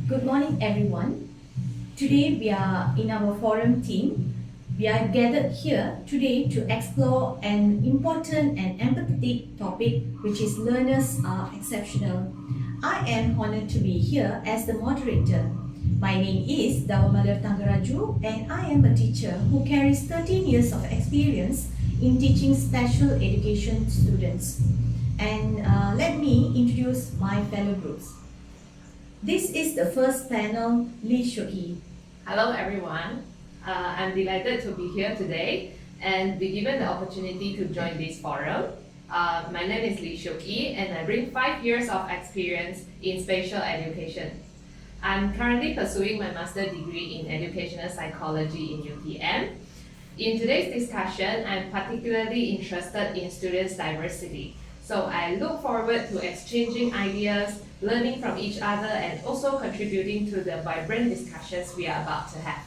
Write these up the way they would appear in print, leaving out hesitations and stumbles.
Good morning, everyone. Today we are in our forum team. We are gathered here today to explore an important and empathetic topic, which is learners are exceptional. I am honored to be here as the moderator. My name is Dawamalar Tangaraju, and I am a teacher who carries 13 years of experience in teaching special education students. And let me introduce my fellow groups. This is the first panel, Lee Shoki. Hello everyone, I'm delighted to be here today and be given the opportunity to join this forum. My name is Lee Shoki and I bring 5 years of experience in special education. I'm currently pursuing my master's degree in educational psychology in UTM. In today's discussion, I'm particularly interested in students' diversity. So I look forward to exchanging ideas, learning from each other, and also contributing to the vibrant discussions we are about to have.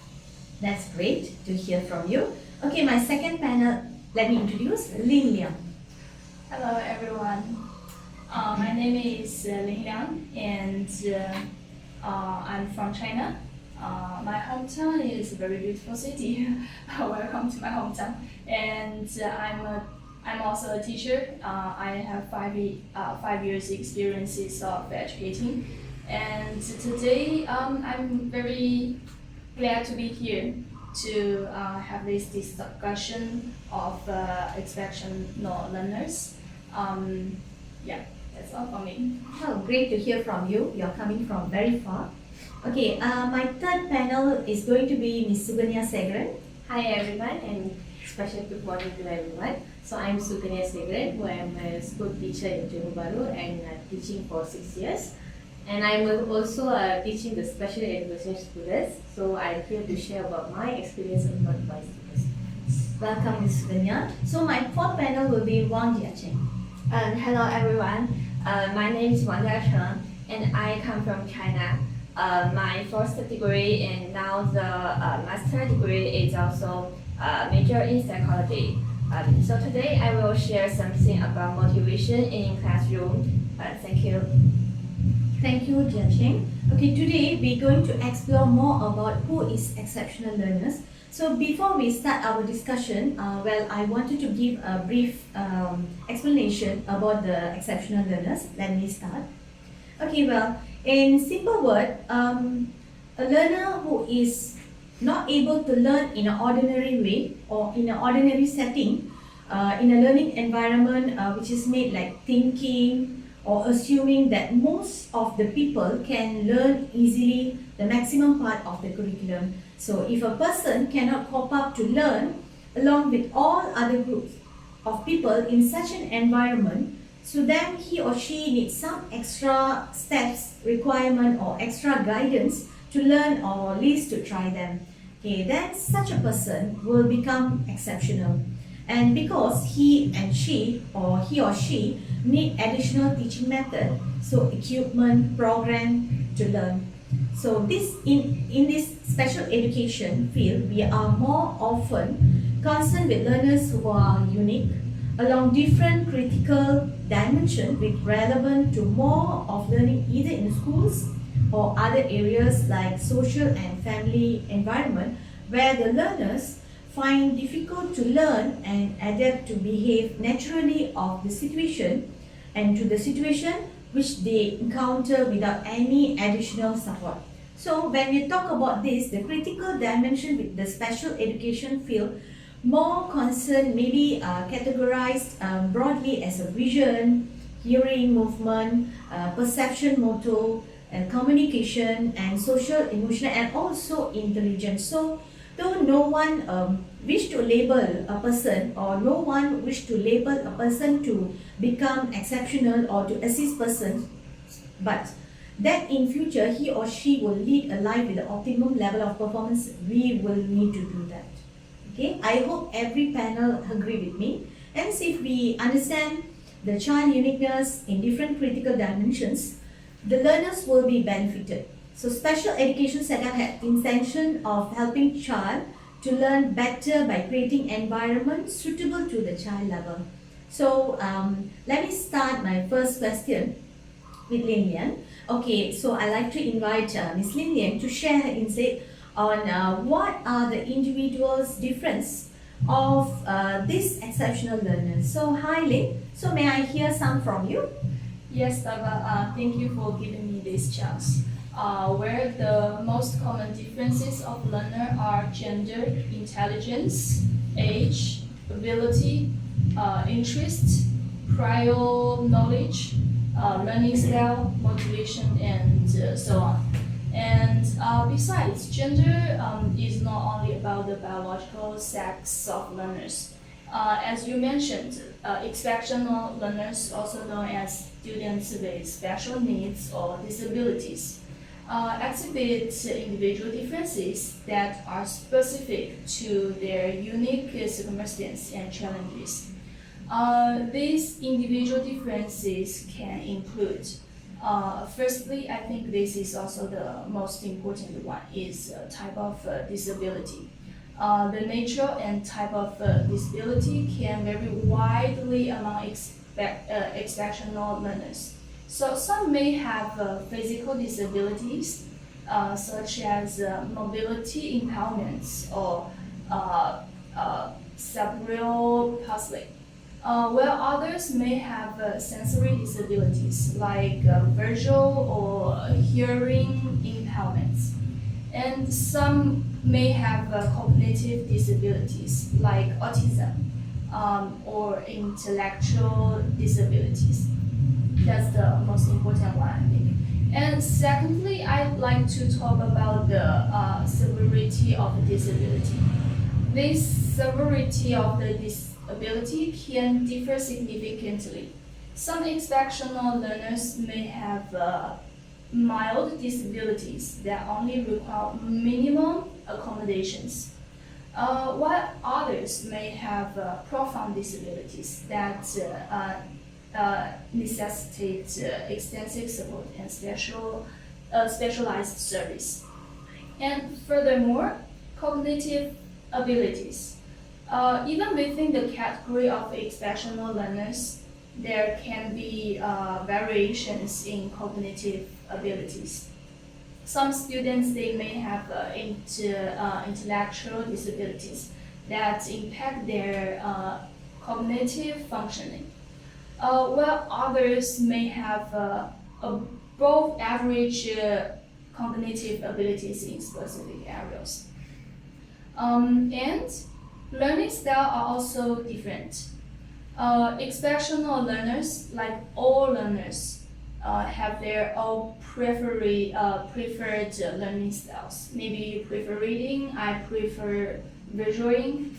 That's great to hear from you. Okay, my second panel, let me introduce Lin Liang. Hello everyone. My name is Lin Liang and I'm from China. My hometown is a very beautiful city. Welcome to my hometown. And I'm also a teacher. I have 5 years experiences of educating. And today I'm very glad to be here to have this discussion of exceptional learners. That's all for me. Oh, great to hear from you. You're coming from very far. Okay, my third panel is going to be Ms. Suganya Segren. Hi everyone and special good morning to everyone. So I'm Suganya Segren, who am a school teacher in Johor Bahru and teaching for 6 years. And I'm also teaching the special education students. So I'm here to share about my experience about my students. Welcome, Ms. Suganya. So my fourth panel will be Wang Jiacheng. Hello everyone. My name is Wang Jiacheng and I come from China. My first degree and now the master degree is also major in psychology. So today I will share something about motivation in classroom. Thank you. Thank you, Jiacheng. Okay, today we're going to explore more about who is exceptional learners. So before we start our discussion, I wanted to give a brief explanation about the exceptional learners. Let me start. Okay, in simple word, a learner who is not able to learn in an ordinary way or in an ordinary setting, in a learning environment which is made like thinking or assuming that most of the people can learn easily the maximum part of the curriculum. So if a person cannot cope up to learn along with all other groups of people in such an environment, so then he or she needs some extra steps, requirement or extra guidance to learn or at least to try them. Okay, then such a person will become exceptional. And because he or she need additional teaching method, so equipment, program to learn. So in this special education field, we are more often concerned with learners who are unique along different critical dimensions with relevant to more of learning either in schools or other areas like social and family environment where the learners find difficult to learn and adapt to behave naturally of the situation and to the situation which they encounter without any additional support. So when we talk about this, the critical dimension with the special education field, more concern maybe categorized broadly as a vision, hearing, movement, perception, motor, and communication, and social, emotional, and also intelligence. So though no one wish to label a person or no one wish to label a person to become exceptional or to assist person, but that in future he or she will lead a life with the optimum level of performance, we will need to do that. Okay, I hope every panel agree with me. Hence, if we understand the child uniqueness in different critical dimensions, the learners will be benefited. So special education setup had the intention of helping child to learn better by creating environment suitable to the child level. So let me start my first question. with Lin Lian. Okay, so I'd like to invite Ms. Lin Lian to share her insight on what are the individual's difference of these exceptional learners. So hi Lin, so may I hear some from you? Yes, Dava, thank you for giving me this chance. Where the most common differences of learner are gender, intelligence, age, ability, interest, prior knowledge, learning style, motivation, and so on. And besides, gender is not only about the biological sex of learners. As you mentioned, exceptional learners, also known as students with special needs or disabilities, exhibit individual differences that are specific to their unique circumstances and challenges. These individual differences can include, firstly, I think this is also the most important one, is type of disability. The nature and type of disability can vary widely among exceptional learners. So some may have physical disabilities, such as mobility impairments or cerebral palsy, while others may have sensory disabilities like visual or hearing impairments. And some may have cognitive disabilities like autism or intellectual disabilities. That's the most important one, I think. And secondly, I'd like to talk about the severity of disability. This severity of the disability can differ significantly. Some exceptional learners may have mild disabilities that only require minimum accommodations, while others may have profound disabilities that necessitate extensive support and specialized service. And furthermore, cognitive abilities. Even within the category of exceptional learners, there can be variations in cognitive abilities. Some students, they may have intellectual disabilities that impact their cognitive functioning, while others may have above average cognitive abilities in specific areas. And learning style are also different. Exceptional learners, like all learners, have their own preferred learning styles. Maybe you prefer reading, I prefer visualing.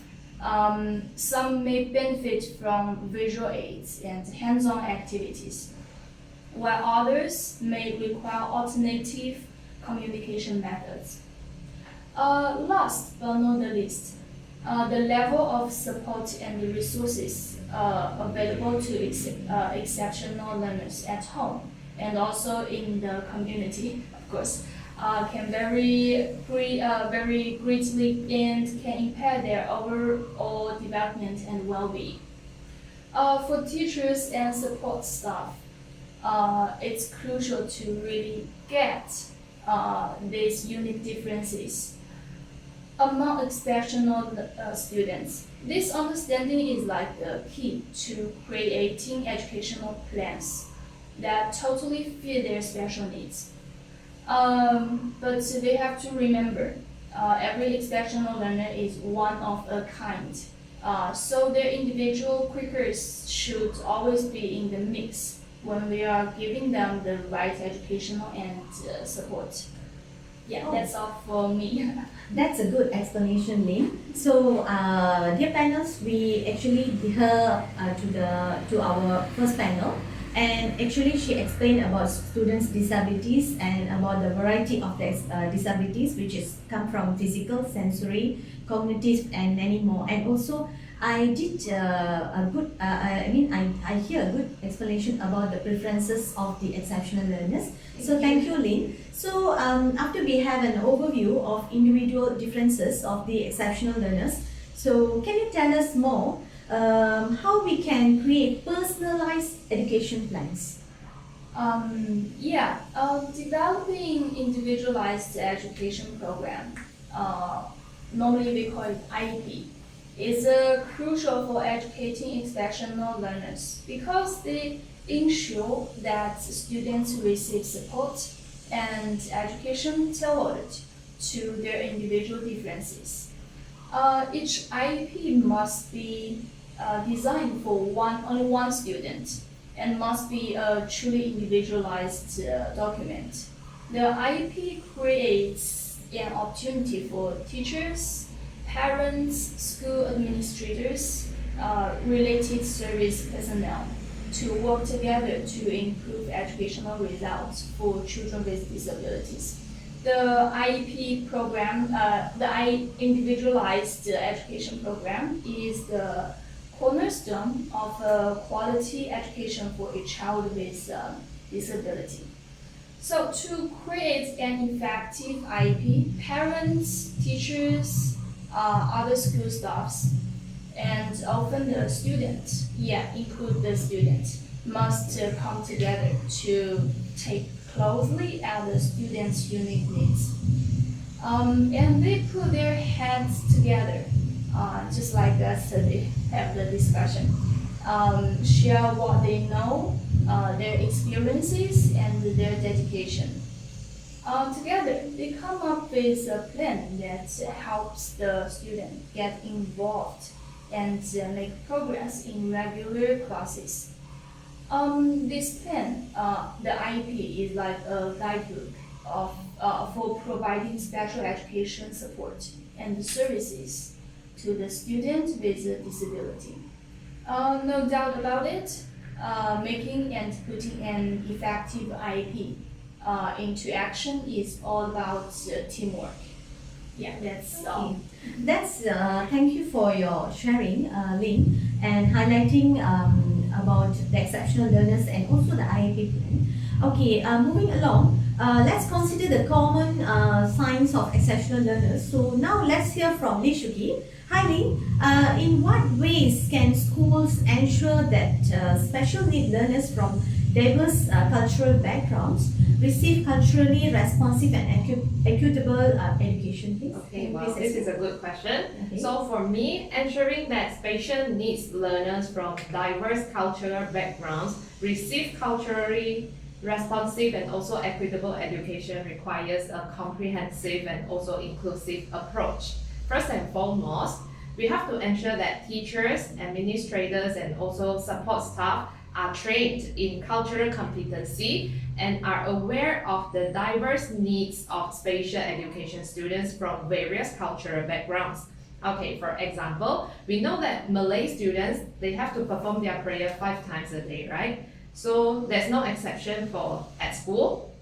Some may benefit from visual aids and hands-on activities, while others may require alternative communication methods. Last but not the least, the level of support and the resources available to exceptional learners at home and also in the community, of course, can vary very greatly and can impair their overall development and well-being. For teachers and support staff, it's crucial to really get these unique differences among exceptional students. This understanding is like the key to creating educational plans that totally fit their special needs. But they have to remember, every exceptional learner is one of a kind. So their individual quirks should always be in the mix when we are giving them the right educational and support. Yeah, that's all for me. That's a good explanation, Lin. So, dear panels, we actually heard to our first panel, and actually she explained about students' disabilities and about the variety of the disabilities, which is come from physical, sensory, cognitive, and many more. And also, I did a good. I hear a good explanation about the preferences of the exceptional learners. So thank you, Lin. So after we have an overview of individual differences of the exceptional learners, so can you tell us more how we can create personalized education plans? Developing individualized education program, normally we call it IEP, is crucial for educating exceptional learners because they ensure that students receive support and education tailored to their individual differences. Each IEP must be designed for only one student and must be a truly individualized document. The IEP creates an opportunity for teachers, parents, school administrators, related service personnel to work together to improve educational results for children with disabilities. The IEP program, individualized education program, is the cornerstone of quality education for a child with disability. So to create an effective IEP, parents, teachers, other school staffs, and often the student, include the student, must come together to take closely at the student's unique needs. And they put their heads together, just like us, they have the discussion, share what they know, their experiences, and their dedication. Together, they come up with a plan that helps the student get involved and make progress in regular classes. This plan, the IEP, is like a guidebook for providing special education support and services to the student with a disability. No doubt about it, making and putting an effective IEP into action is all about teamwork. Yeah, that's all. Thank you for your sharing, Lynn, and highlighting about the exceptional learners and also the IEP plan. Okay, moving along, let's consider the common signs of exceptional learners. So now let's hear from Lee Shuki. Hi Lee, in what ways can schools ensure that special need learners from diverse cultural backgrounds receive culturally responsive and equitable education, please? Okay, Can you well, please this is explain? a good question. Okay. So for me, ensuring that special needs learners from diverse cultural backgrounds receive culturally responsive and also equitable education requires a comprehensive and also inclusive approach. First and foremost, we have to ensure that teachers, administrators, and also support staff are trained in cultural competency and are aware of the diverse needs of special education students from various cultural backgrounds. Okay, for example, we know that Malay students, they have to perform their prayer 5 times a day, right? So there's no exception for at school.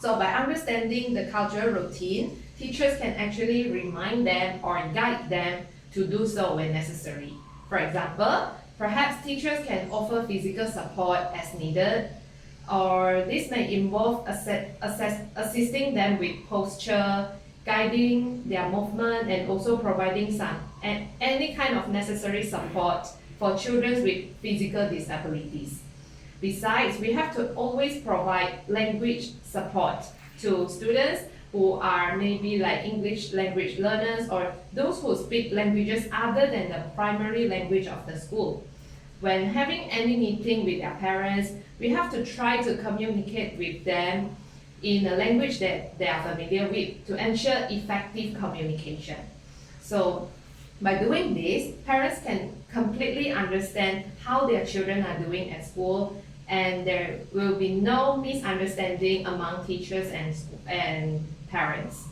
So by understanding the cultural routine, teachers can actually remind them or guide them to do so when necessary. For example, perhaps teachers can offer physical support as needed, or this may involve assisting them with posture, guiding their movement, and also providing any kind of necessary support for children with physical disabilities. Besides, we have to always provide language support to students who are maybe like English language learners or those who speak languages other than the primary language of the school. When having any meeting with their parents, we have to try to communicate with them in a language that they are familiar with to ensure effective communication. So by doing this, parents can completely understand how their children are doing at school, and there will be no misunderstanding among teachers and parents.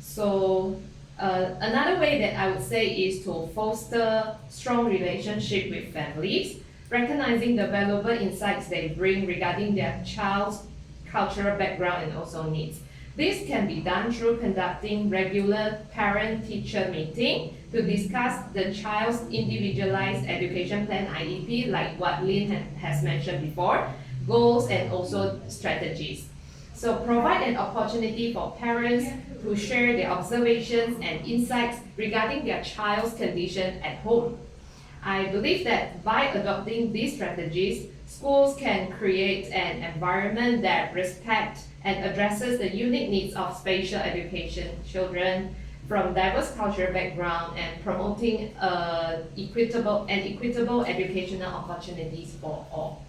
So another way that I would say is to foster strong relationship with families, recognizing the valuable insights they bring regarding their child's cultural background and also needs. This can be done through conducting regular parent-teacher meeting to discuss the child's individualized education plan IEP, like what Lynn has mentioned before, goals and also strategies. So provide an opportunity for parents to share their observations and insights regarding their child's condition at home. I believe that by adopting these strategies, schools can create an environment that respects and addresses the unique needs of spatial education children from diverse cultural background and promoting equitable educational opportunities for all.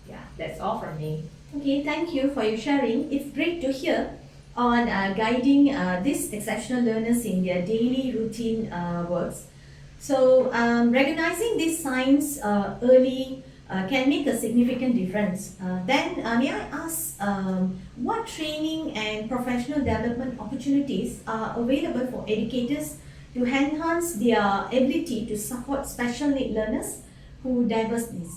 Yeah, that's all from me. Okay, thank you for your sharing. It's great to hear on guiding these exceptional learners in their daily routine works. So, recognizing these signs early can make a significant difference. Then, may I ask what training and professional development opportunities are available for educators to enhance their ability to support special need learners who diverse needs?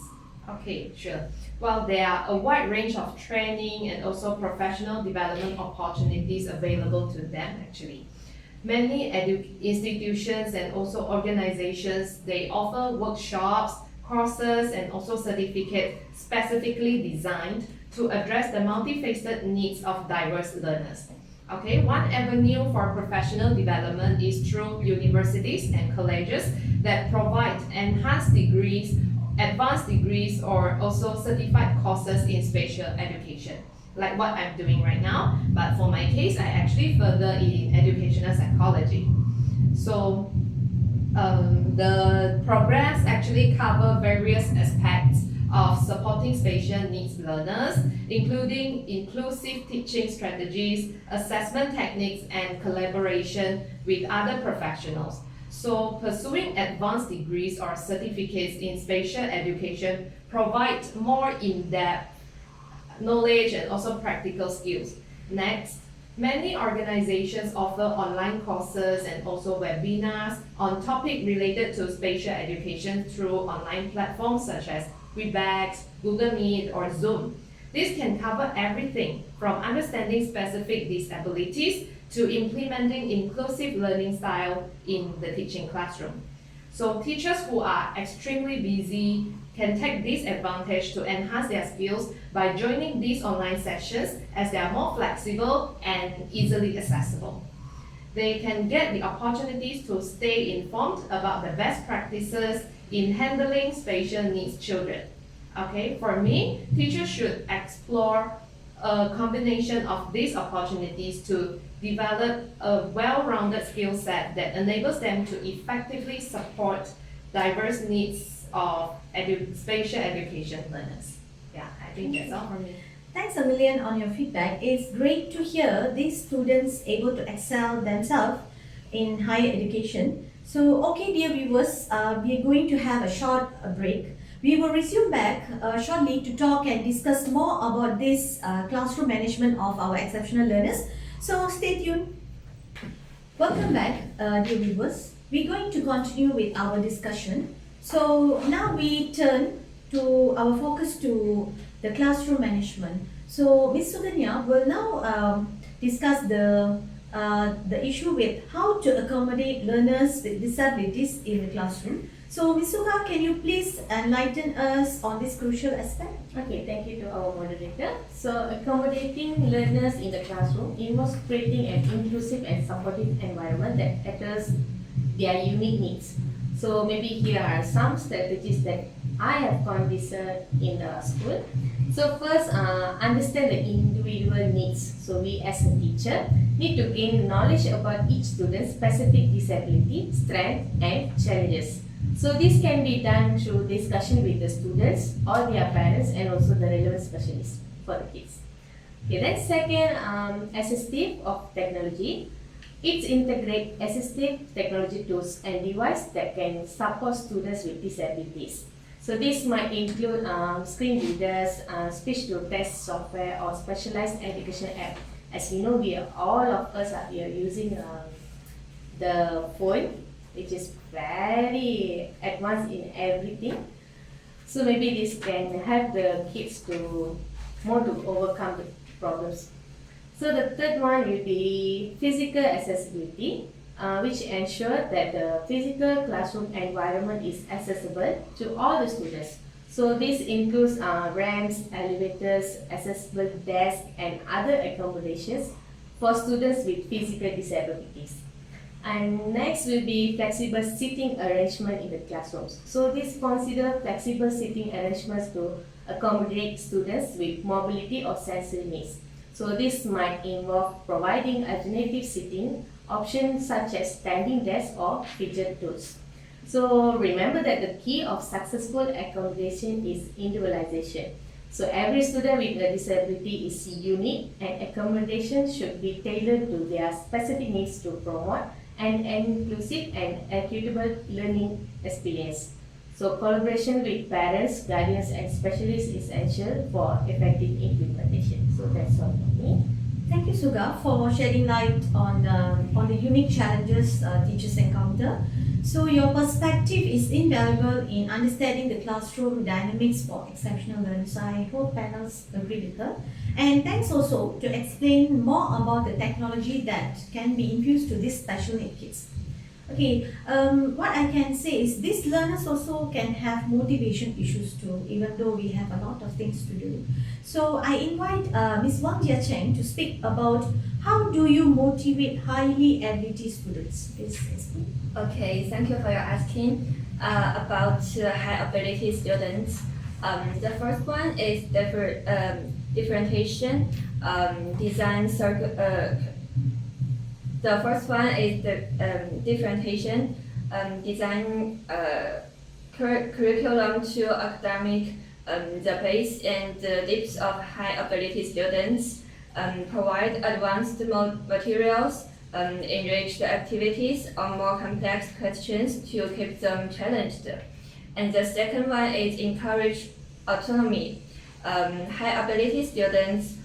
Okay, sure. Well, there are a wide range of training and also professional development opportunities available to them actually. Many institutions and also organizations, they offer workshops, courses, and also certificates specifically designed to address the multifaceted needs of diverse learners. Okay, one avenue for professional development is through universities and colleges that provide enhanced degrees, advanced degrees, or also certified courses in spatial education, like what I'm doing right now. But for my case, I actually further in educational psychology. So the programs actually cover various aspects of supporting spatial needs learners, including inclusive teaching strategies, assessment techniques, and collaboration with other professionals. So pursuing advanced degrees or certificates in spatial education provides more in-depth knowledge and also practical skills. Next, many organizations offer online courses and also webinars on topics related to spatial education through online platforms such as Webex, Google Meet, or Zoom. This can cover everything from understanding specific disabilities to implementing inclusive learning style in the teaching classroom. So teachers who are extremely busy can take this advantage to enhance their skills by joining these online sessions as they are more flexible and easily accessible. They can get the opportunities to stay informed about the best practices in handling special needs children. Okay, for me, teachers should explore a combination of these opportunities to develop a well-rounded skill set that enables them to effectively support diverse needs of spatial education learners. Yeah, I think that's all from me. Thanks a million on your feedback. It's great to hear these students able to excel themselves in higher education. So, okay, dear viewers, we are going to have a short break. We will resume back shortly to talk and discuss more about this classroom management of our exceptional learners. So, stay tuned. Welcome back, dear viewers. We're going to continue with our discussion. So, now we turn to our focus to the classroom management. So, Ms. Suganya will now discuss the issue with how to accommodate learners with disabilities in the classroom. So, Ms. Suga, can you please enlighten us on this crucial aspect? Okay, thank you to our moderator. So, accommodating learners in the classroom involves creating an inclusive and supportive environment that addresses their unique needs. So, maybe here are some strategies that I have considered in the school. So, first, understand the individual needs. So, we as a teacher need to gain knowledge about each student's specific disability, strength, and challenges. So this can be done through discussion with the students or their parents and also the relevant specialists for the kids. Okay, then second, assistive of technology. It integrates assistive technology tools and devices that can support students with disabilities. So this might include screen readers, speech-to-text software, or specialized education app. As you know, all of us are using the phone, which is very advanced in everything. So maybe this can help the kids to overcome the problems. So the third one will be physical accessibility, which ensure that the physical classroom environment is accessible to all the students. So this includes ramps, elevators, accessible desks, and other accommodations for students with physical disabilities. And next will be flexible seating arrangement in the classrooms. So this consider flexible seating arrangements to accommodate students with mobility or sensory needs. So this might involve providing alternative seating options such as standing desks or fidget tools. So remember that the key of successful accommodation is individualization. So every student with a disability is unique and accommodation should be tailored to their specific needs to promote an inclusive and equitable learning experience. So collaboration with parents, guardians and specialists is essential for effective implementation. So that's all from me. Thank you, Suga, for shedding light on the unique challenges teachers encounter. So your perspective is invaluable in understanding the classroom dynamics for exceptional learners. I hope panels agree with her. And thanks also to explain more about the technology that can be infused to these special need kids. Okay, what I can say is these learners also can have motivation issues too, even though we have a lot of things to do. So I invite Ms. Wang Jiacheng to speak about how do you motivate highly ability students. Please explain. Okay, thank you for your asking about high ability students. The first one is differentiation, design circle. The first one is the differentiation, design curriculum to academic the base and the depth of high ability students, provide advanced materials, enrich the activities on more complex questions to keep them challenged. And the second one is encourage autonomy. High ability students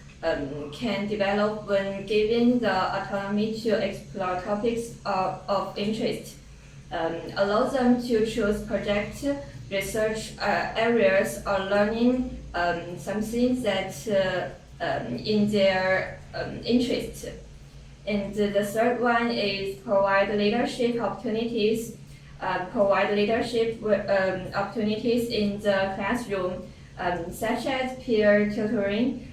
can develop when given the autonomy to explore topics of interest, allow them to choose project, research areas, or learning something that in their interest. And the third one is provide leadership opportunities. Opportunities in the classroom, such as peer tutoring.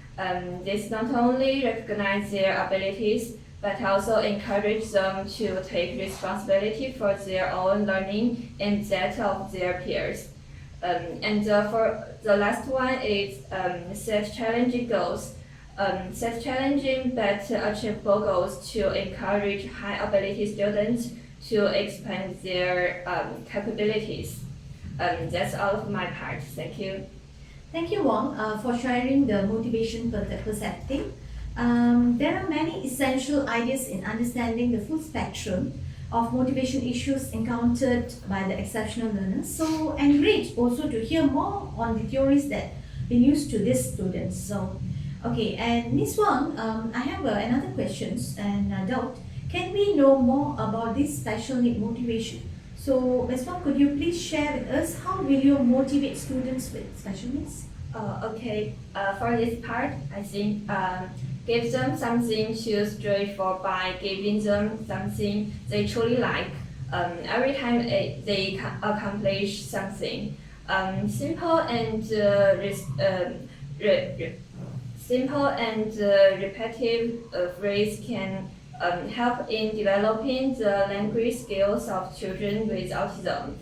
This not only recognize their abilities, but also encourage them to take responsibility for their own learning and that of their peers. For the last one is set challenging goals. Set challenging but achievable goals to encourage high ability students to expand their capabilities. That's all of my part. Thank you. Thank you, Wong, for sharing the motivation perspective. There are many essential ideas in understanding the full spectrum of motivation issues encountered by the exceptional learners. So, and great also to hear more on the theories that been used to these students. So, okay, and Ms. Wang, I have another question and doubt. Can we know more about this special need motivation? So, Ms. Wang, could you please share with us how will you motivate students with special needs? Okay, for this part, I think give them something to strive for by giving them something they truly like. Every time they accomplish something, simple and repetitive phrase can help in developing the language skills of children with autism.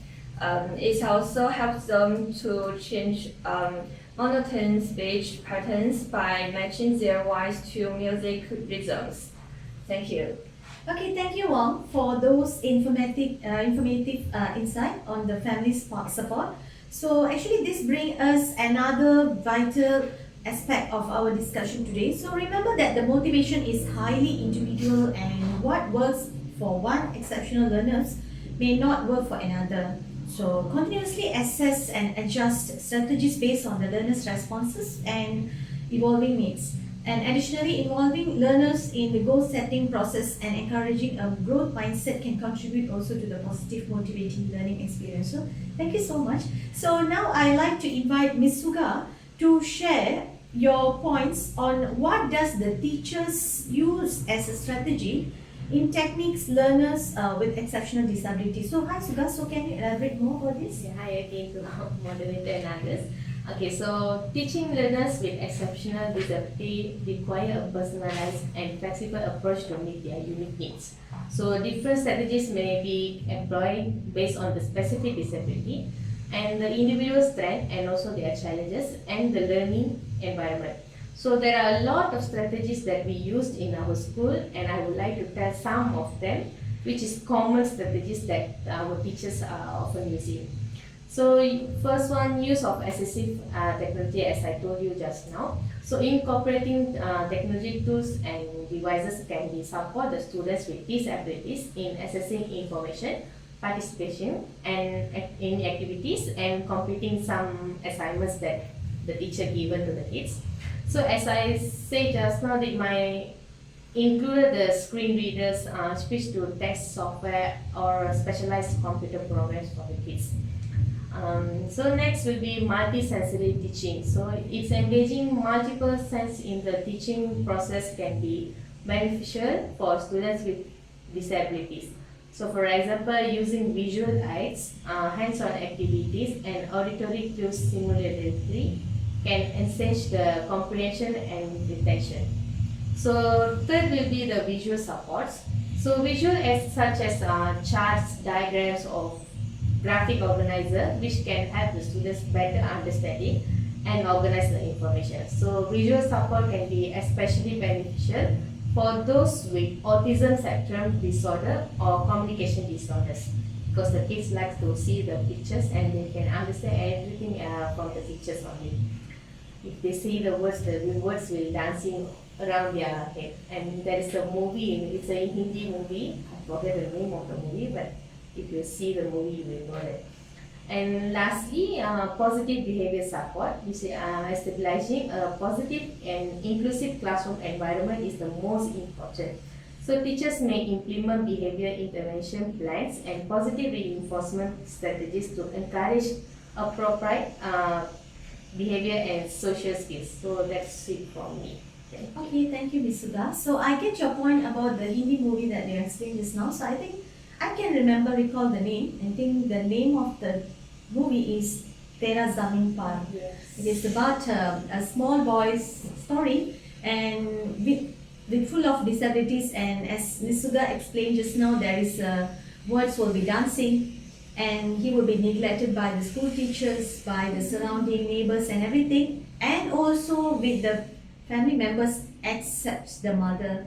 It also helps them to change monotone speech patterns by matching their voice to music rhythms. Thank you. Okay, thank you, Wong, for those informative insight on the family support. So actually, this brings us another vital aspect of our discussion today. So remember that the motivation is highly individual, and what works for one exceptional learners may not work for another. So continuously assess and adjust strategies based on the learner's responses and evolving needs. And additionally, involving learners in the goal setting process and encouraging a growth mindset can contribute also to the positive motivating learning experience. So thank you so much. So now I'd like to invite Ms. Suga to share your points on what does the teachers use as a strategy in techniques learners with exceptional disability. So hi Suga, so can you elaborate more about this? Yeah, hi again to moderator and others. Okay, so teaching learners with exceptional disability require a personalized and flexible approach to meet their unique needs. So different strategies may be employed based on the specific disability. and the individual strength and also their challenges and the learning environment. So there are a lot of strategies that we used in our school, and I would like to tell some of them, which is common strategies that our teachers are often using. So first one, use of assistive technology, as I told you just now. So incorporating technology tools and devices can be support the students with disabilities in accessing information, participation and in activities, and completing some assignments that the teacher given to the kids. So as I said just now, that my included the screen readers, speech to text software or specialized computer programs for the kids. So next will be multi-sensory teaching. So it's engaging multiple sense in the teaching process can be beneficial for students with disabilities. So for example, using visual aids, hands-on activities and auditory cues simultaneously can enhance the comprehension and retention. So third will be the visual supports. So visual aids such as charts, diagrams or graphic organizer which can help the students better understanding and organize the information. So visual support can be especially beneficial for those with autism spectrum disorder or communication disorders, because the kids like to see the pictures and they can understand everything from the pictures only. If they see the words will dancing around their head. And there is a movie, it's a Hindi movie, I forget the name of the movie, but if you see the movie, you will know that. And lastly, positive behavior support, which establishing a positive and inclusive classroom environment is the most important. So teachers may implement behavior intervention plans and positive reinforcement strategies to encourage appropriate behavior and social skills. So that's it from me. Thank you. Okay, thank you, Ms. Sudha. So I get your point about the Hindi movie that you explained just now. So I think I can recall the name. I think the name of the movie is Tera Zameen Par. It is about a small boy's story and with full of disabilities, and as Ms. Sudha explained just now, there is words will be dancing and he will be neglected by the school teachers, by the surrounding neighbors and everything, and also with the family members except the mother.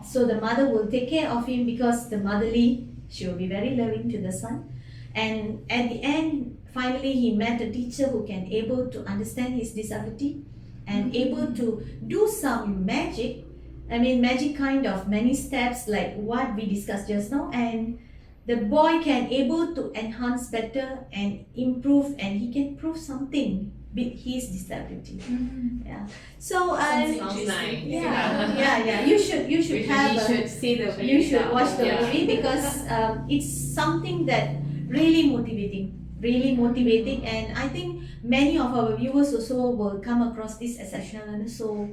So the mother will take care of him because the motherly, she will be very loving to the son. And at the end, finally he met a teacher who can able to understand his disability and able to do some magic. I mean magic kind of many steps like what we discussed just now, and the boy can able to enhance better and improve, and he can prove something with his disability. Yeah. So Sounds nice. yeah. You should You have should see the movie. you should watch the Yeah. movie because it's something that really motivating, and I think many of our viewers also will come across this exceptional learner, so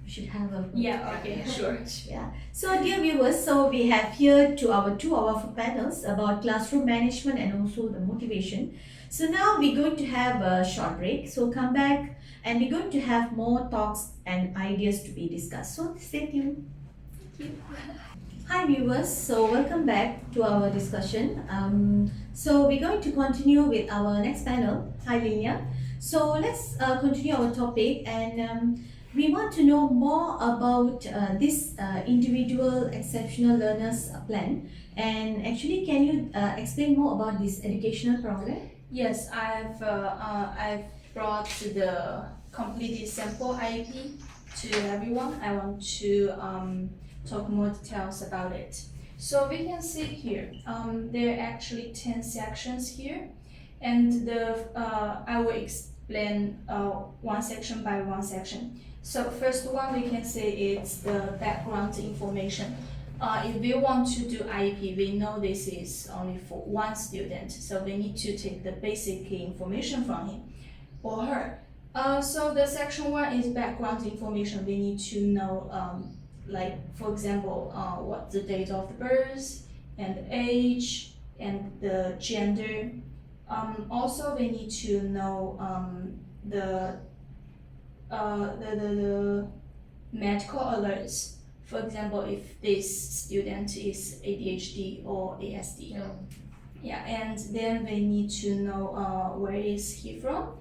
we should have a Yeah, okay, sure. yeah. So dear viewers, so we have here two our panels about classroom management and also the motivation. So now we're going to have a short break. So come back and we're going to have more talks and ideas to be discussed. So stay tuned. Hi viewers, so welcome back to our discussion. So we're going to continue with our next panel. Hi Linya. So let's continue our topic, and we want to know more about this individual exceptional learners plan. And actually, can you explain more about this educational program? Yes, I've brought the completed sample IEP to everyone. I want to talk more details about it. So we can see here, there are actually 10 sections here, and I will explain one section by one section. So first one we can say it's the background information. If we want to do IEP, we know this is only for one student, so we need to take the basic information from him or her. So the section one is background information. We need to know, like for example, what's the date of the birth and the age and the gender. Also, we need to know the medical alerts. For example, if this student is ADHD or ASD. Yeah, and then we need to know where is he from,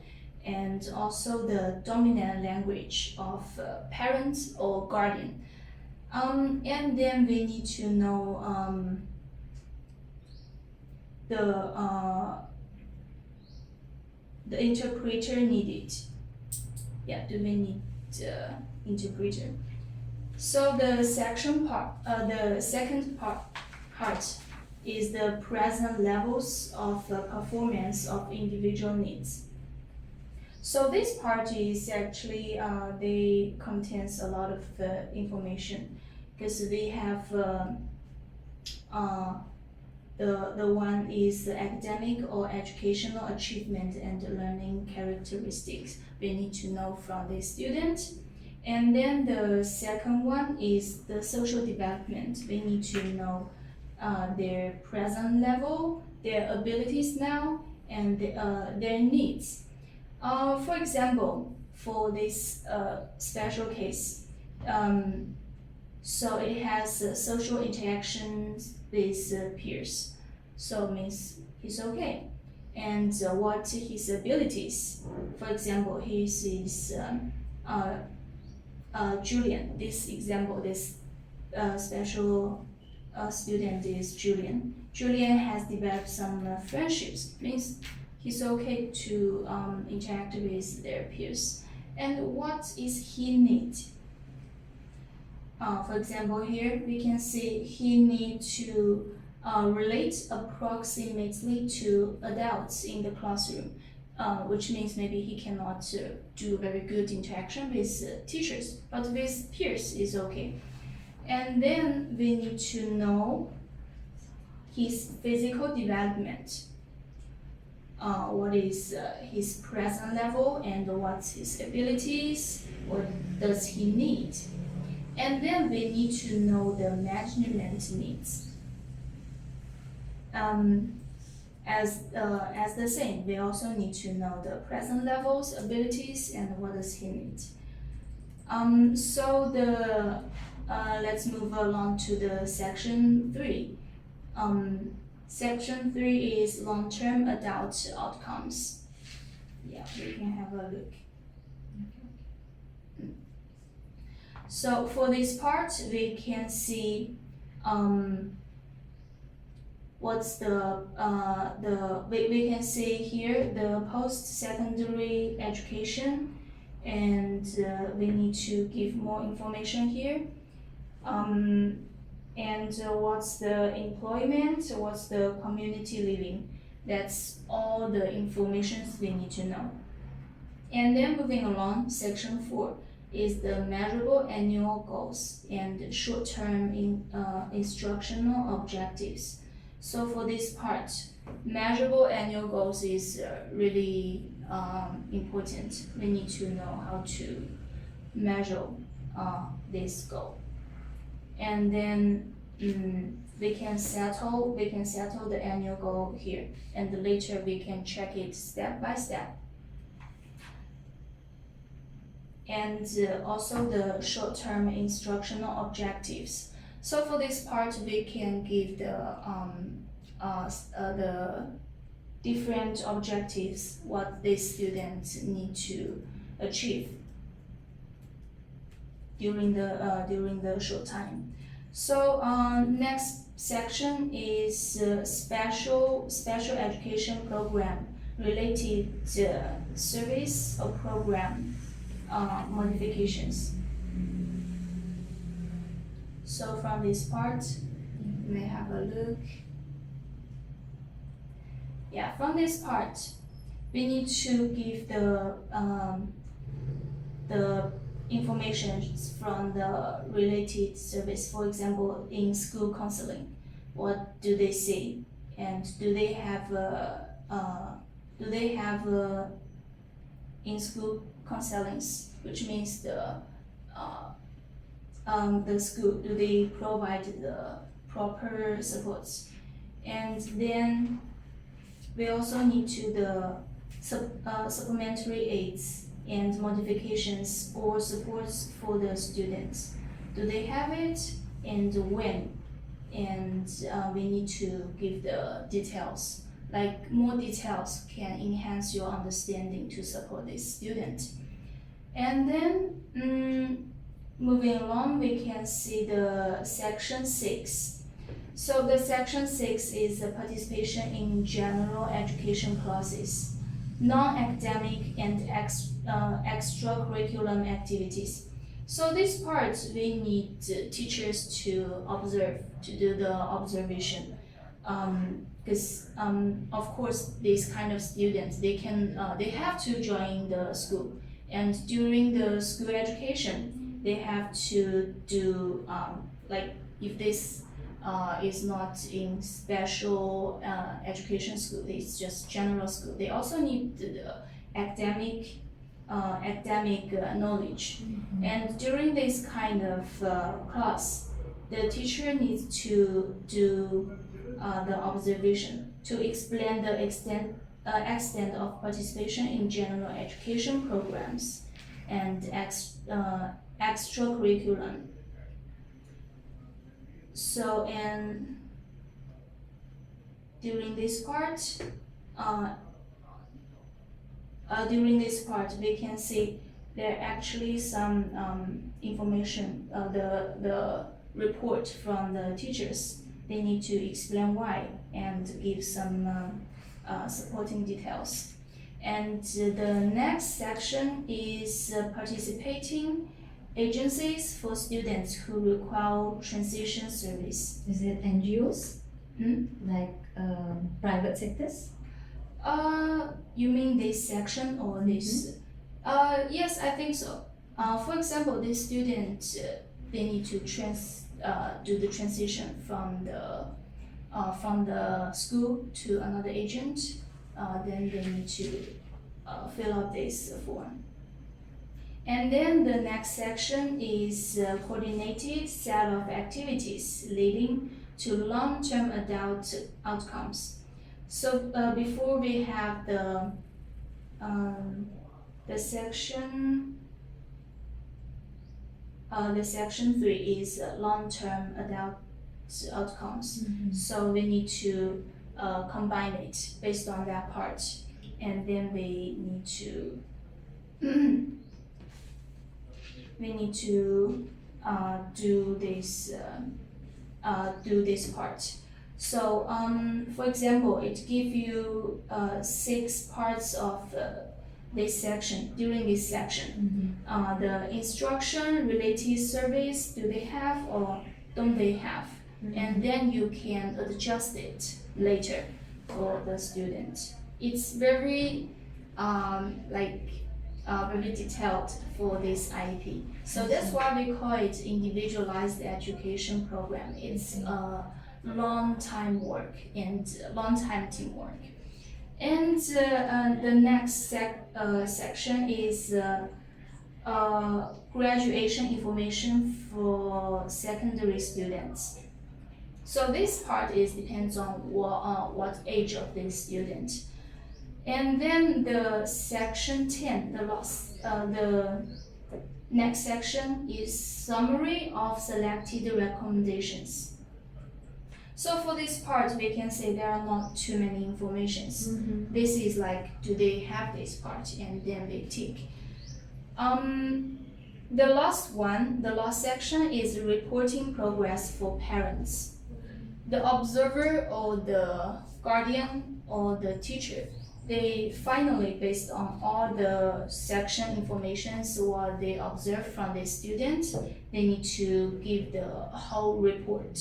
and also the dominant language of parent or guardian. And then we need to know the interpreter needed. Yeah, do we need interpreter? So the second part is the present levels of performance of individual needs. So this part is actually they contains a lot of information because we have the one is the academic or educational achievement and learning characteristics we need to know from the student. And then the second one is the social development. We need to know their present level, their abilities now, and their needs. For example, for this special case, so it has social interactions with peers, so means he's okay. And what his abilities? For example, he is Julian. This example, this special student is Julian. Julian has developed some friendships, means he's okay to interact with their peers. And what is he need? For example, here we can see he need to relate approximately to adults in the classroom, which means maybe he cannot do very good interaction with teachers, but with peers is okay. And then we need to know his physical development. What is his present level and what's his abilities, what does he need? And then we need to know the management needs. As the same, we also need to know the present levels, abilities, and what does he need. So let's move along to the section 3. Section 3 is long-term adult outcomes. Yeah, we can have a look. So for this part, we can see what's we can see here the post-secondary education, and we need to give more information here. And what's the employment, what's the community living. That's all the informations we need to know. And then moving along, section 4 is the measurable annual goals and short-term instructional objectives. So for this part, measurable annual goals is really important. We need to know how to measure this goal. And then we can settle the annual goal here, and later we can check it step by step. And also the short-term instructional objectives. So for this part, we can give the different objectives what the students need to achieve during the short time. So next section is special education program related service or program modifications. So from this part, you may have a look. Yeah, from this part, we need to give the information from the related service. For example, in school counseling, what do they say, and do they have in school counselings, which means the school, do they provide the proper supports? And then we also need to the supplementary aids and modifications or supports for the students. Do they have it, and when? and we need to give the details. Like more details can enhance your understanding to support this student. And then moving along, we can see the section 6. So the section 6 is the participation in general education classes, non-academic and extracurriculum activities. So this part we need teachers to observe, to do the observation, because of course these kind of students they have to join the school, and during the school education they have to do like if this is not in special education school, it's just general school. They also need the academic knowledge. And during this kind of class, the teacher needs to do the observation to explain the extent of participation in general education programs and extracurriculum. So, and during this part, we can see there are actually some information, the report from the teachers. They need to explain why and give some supporting details. And the next section is participating agencies for students who require transition service. Is it NGOs? Like private sectors? You mean this section or this? Yes, I think so. For example, this student they need to do the transition from the school to another agent. Then they need to fill out this form. And then the next section is a coordinated set of activities leading to long-term adult outcomes. So before we have the section 3 is long-term adult outcomes. So we need to combine it based on that part, and then we need to do this part. So for example, it gives you 6 parts of this section. During this section, the instruction related service, do they have or don't they have? And then you can adjust it later for the student. It's very very detailed for this IEP. So that's why we call it individualized education program. It's long time work and long time teamwork. And the next section is graduation information for secondary students. So this part depends on what age of the student. And then the section 10, the next section is summary of selected recommendations. So for this part, we can say there are not too many informations. This is like, do they have this part? And then they tick. The last section is reporting progress for parents. The observer or the guardian or the teacher, they finally, based on all the section informations what they observe from the student, they need to give the whole report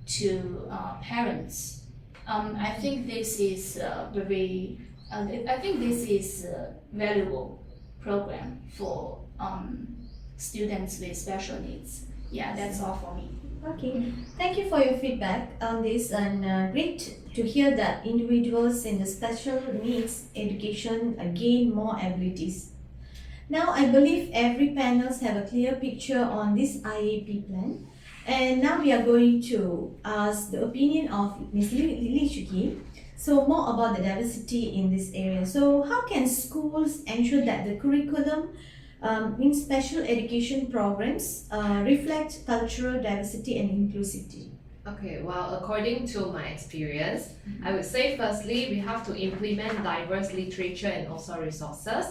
to parents. I think this is valuable program for students with special needs. Yeah, that's all for me. Okay, thank you for your feedback on this, and great to hear that individuals in the special needs education gain more abilities. Now, I believe every panels have a clear picture on this IAP plan, and now we are going to ask the opinion of Ms. Li Shuki. So more about the diversity in this area. So how can schools ensure that the curriculum in special education programs reflect cultural diversity and inclusivity? Okay, well, according to my experience, I would say firstly, we have to implement diverse literature and also resources.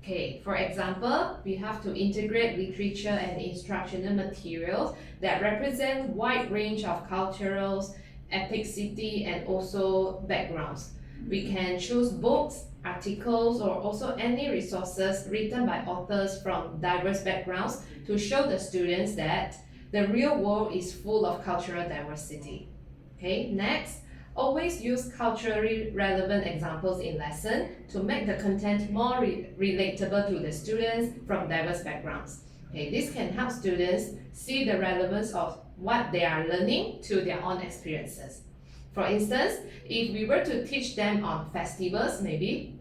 Okay, for example, we have to integrate literature and instructional materials that represent wide range of cultures, ethnicity, and also backgrounds. We can choose books, articles, or also any resources written by authors from diverse backgrounds to show the students that the real world is full of cultural diversity. Okay, next, always use culturally relevant examples in lesson to make the content more relatable to the students from diverse backgrounds. Okay, this can help students see the relevance of what they are learning to their own experiences. For instance, if we were to teach them on festivals, maybe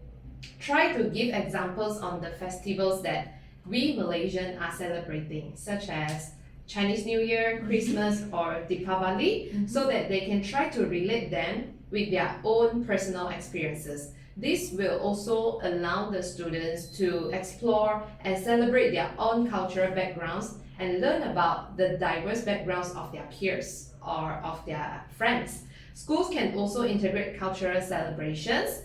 try to give examples on the festivals that we Malaysians are celebrating, such as Chinese New Year, Christmas, or Deepavali, so that they can try to relate them with their own personal experiences. This will also allow the students to explore and celebrate their own cultural backgrounds and learn about the diverse backgrounds of their peers or of their friends. Schools can also integrate cultural celebrations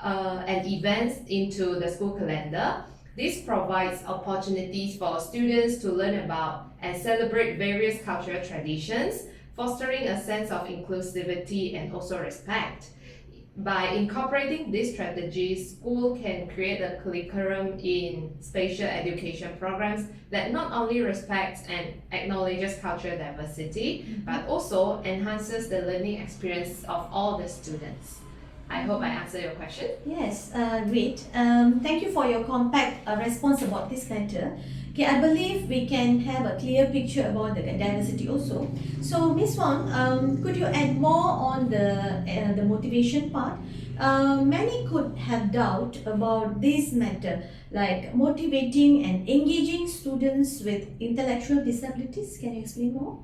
and events into the school calendar. This provides opportunities for students to learn about and celebrate various cultural traditions, fostering a sense of inclusivity and also respect. By incorporating these strategies, school can create a curriculum in spatial education programs that not only respects and acknowledges cultural diversity, but also enhances the learning experience of all the students. I hope I answered your question. Yes, great. Thank you for your compact response about this matter. Okay, I believe we can have a clear picture about the diversity also. So, Miss Wang, could you add more on the motivation part? Many could have doubt about this matter, like motivating and engaging students with intellectual disabilities. Can you explain more?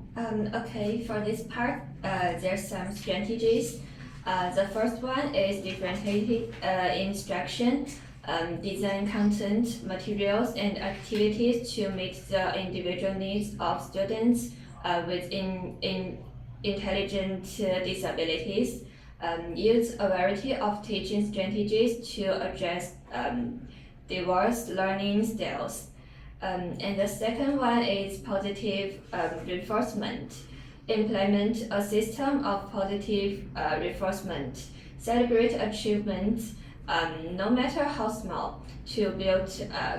Okay, for this part, there's some strategies. The first one is differentiated instruction, design content, materials, and activities to meet the individual needs of students with intelligent disabilities. Use a variety of teaching strategies to address diverse learning styles. And the second one is positive reinforcement. Implement a system of positive reinforcement. Celebrate achievements, no matter how small, to build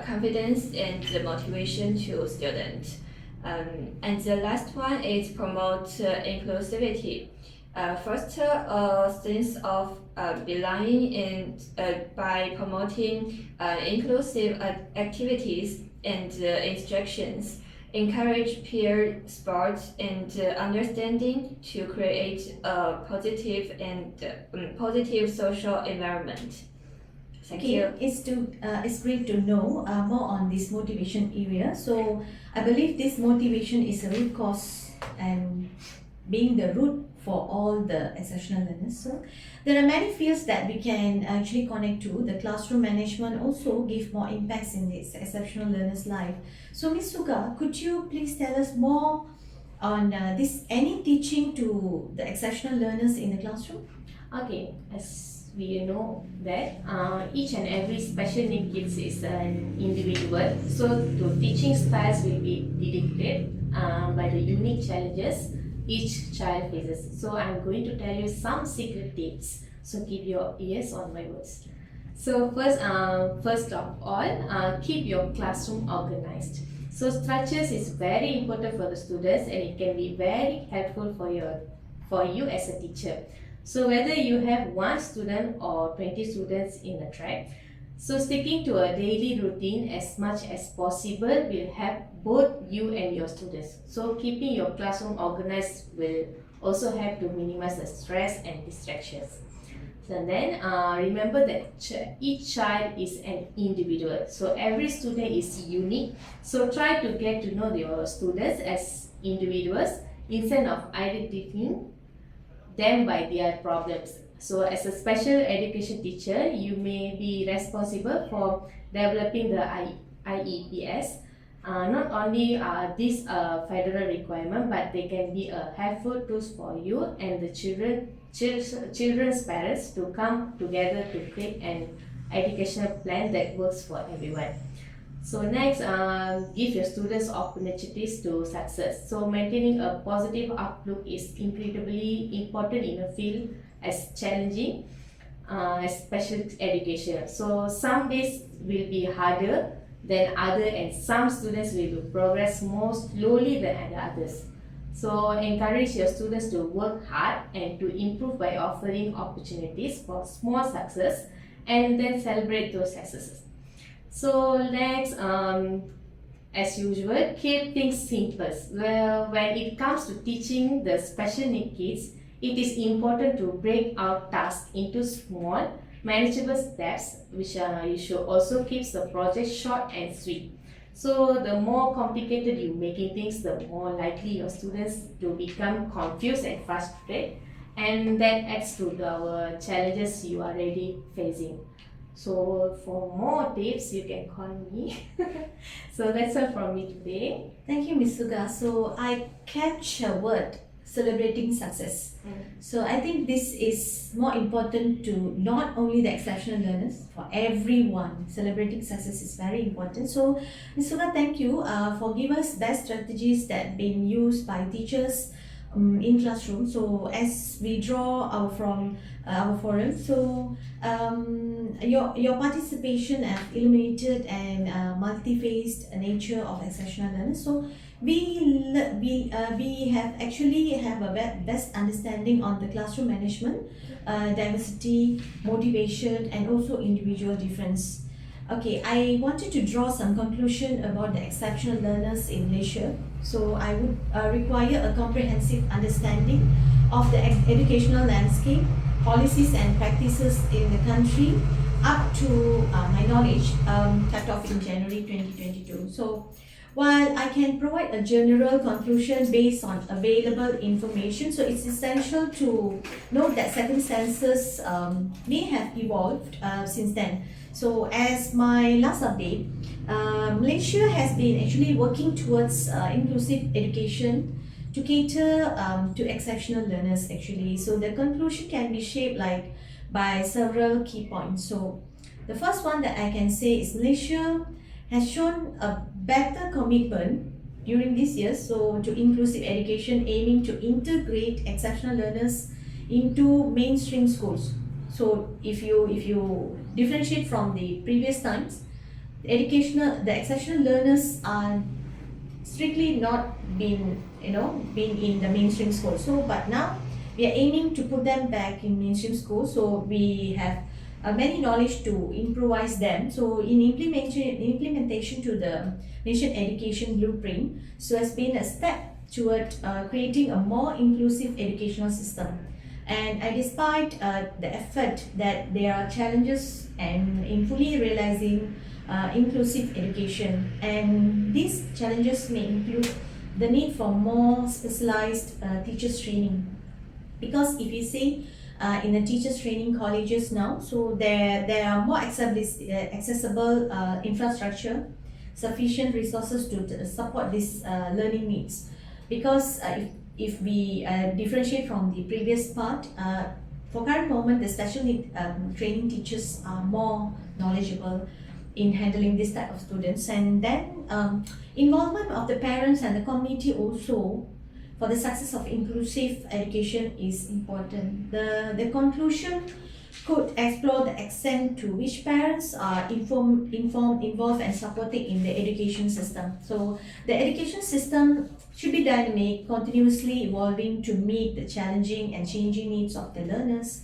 confidence and the motivation to students. And the last one is promote inclusivity. Foster a sense of belonging by promoting inclusive activities and instructions. Encourage peer support and understanding to create a positive and positive social environment. Thank you. It's great to know more on this motivation area. So I believe this motivation is a root cause and being the root for all the exceptional learners. So there are many fields that we can actually connect to. The classroom management also give more impacts in this exceptional learners' life. So Ms. Suga, could you please tell us more on any teaching to the exceptional learners in the classroom? Okay, as we know that each and every special need kids is an individual, so the teaching styles will be dictated by the unique challenges each child faces. So I'm going to tell you some secret tips. So keep your ears on my words. So first of all, keep your classroom organized. So structures is very important for the students, and it can be very helpful for you as a teacher. So whether you have 1 student or 20 students in a track, so sticking to a daily routine as much as possible will help both you and your students. So keeping your classroom organized will also help to minimize the stress and distractions. So then remember that each child is an individual. So every student is unique. So try to get to know your students as individuals instead of identifying them by their problems. So as a special education teacher, you may be responsible for developing the IEPs, Not only are these a federal requirement, but they can be a helpful tools for you and the children's parents to come together to create an educational plan that works for everyone. So next, give your students opportunities to success. So maintaining a positive outlook is incredibly important in a field as challenging as special education. So some days will be harder than other, and some students will progress more slowly than others. So encourage your students to work hard and to improve by offering opportunities for small success and then celebrate those successes. So next, as usual, keep things simple. Well, when it comes to teaching the special need kids, it is important to break out tasks into small, manageable steps, which you should also keep the project short and sweet. So the more complicated you making things, the more likely your students to become confused and frustrated, and that adds to our challenges you are already facing. So for more tips, you can call me. So that's all from me today. Thank you, Ms. Suga. So I catch a word, celebrating success. So I think this is more important to not only the exceptional learners, for everyone. Celebrating success is very important. So Ms. Suga, thank you for giving us best strategies that been used by teachers in classroom. So as we draw from our forum, so your participation have illuminated and multi-faced nature of exceptional learners. So we have actually have a best understanding on the classroom management, diversity, motivation, and also individual difference. Okay, I wanted to draw some conclusion about the exceptional learners in Malaysia. So I would require a comprehensive understanding of the educational landscape, policies and practices in the country up to my knowledge, cut off in January 2022. So while I can provide a general conclusion based on available information, so it's essential to note that circumstances may have evolved since then. So as my last update, Malaysia has been actually working towards inclusive education to cater to exceptional learners actually. So the conclusion can be shaped like by several key points. So the first one that I can say is Malaysia has shown a better commitment during these years so to inclusive education, aiming to integrate exceptional learners into mainstream schools. So if you differentiate from the previous times, the exceptional learners are strictly not been in the mainstream school. So but now we are aiming to put them back in mainstream school. So we have many knowledge to improvise them. So in implementation to the nation education blueprint, so has been a step toward creating a more inclusive educational system. And despite the effort that there are challenges and in fully realizing inclusive education, and these challenges may include the need for more specialized teachers training, because if you say in the teachers training colleges now, so there are more accessible infrastructure, sufficient resources to support these learning needs. Because if we differentiate from the previous part, for current moment the special need training teachers are more knowledgeable in handling this type of students, and then involvement of the parents and the community also for the success of inclusive education is important. The conclusion could explore the extent to which parents are informed, involved and supported in the education system. So the education system should be dynamic, continuously evolving to meet the challenging and changing needs of the learners.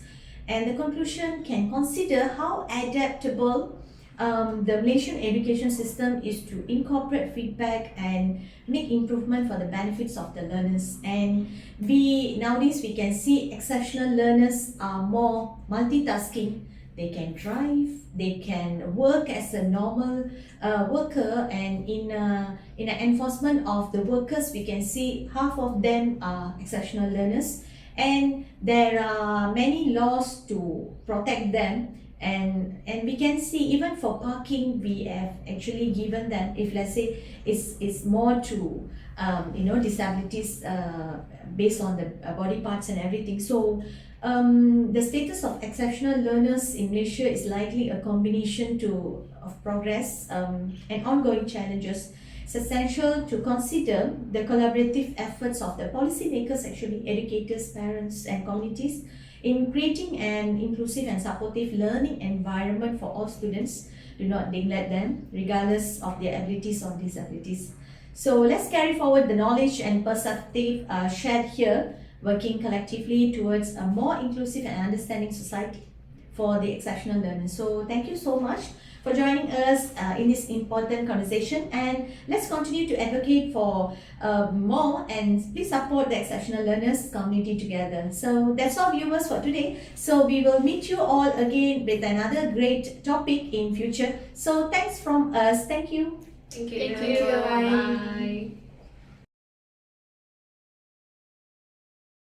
And the conclusion can consider how adaptable the Malaysian education system is to incorporate feedback and make improvement for the benefits of the learners. And nowadays we can see exceptional learners are more multitasking. They can drive, they can work as a normal worker, and in the enforcement of the workers we can see half of them are exceptional learners, and there are many laws to protect them. and we can see even for parking we have actually given them, if let's say it's more to disabilities based on the body parts and everything. So the status of exceptional learners in Malaysia is likely a combination of progress and ongoing challenges. It's essential to consider the collaborative efforts of the policymakers, actually educators, parents and communities in creating an inclusive and supportive learning environment for all students. Do not neglect them regardless of their abilities or disabilities. So let's carry forward the knowledge and perspective shared here, working collectively towards a more inclusive and understanding society for the exceptional learners. So thank you so much for joining us in this important conversation, and let's continue to advocate for more, and please support the exceptional learners community together. So that's all, viewers, for today. So we will meet you all again with another great topic in future. So thanks from us. Thank you. Thank you. Thank you. Bye.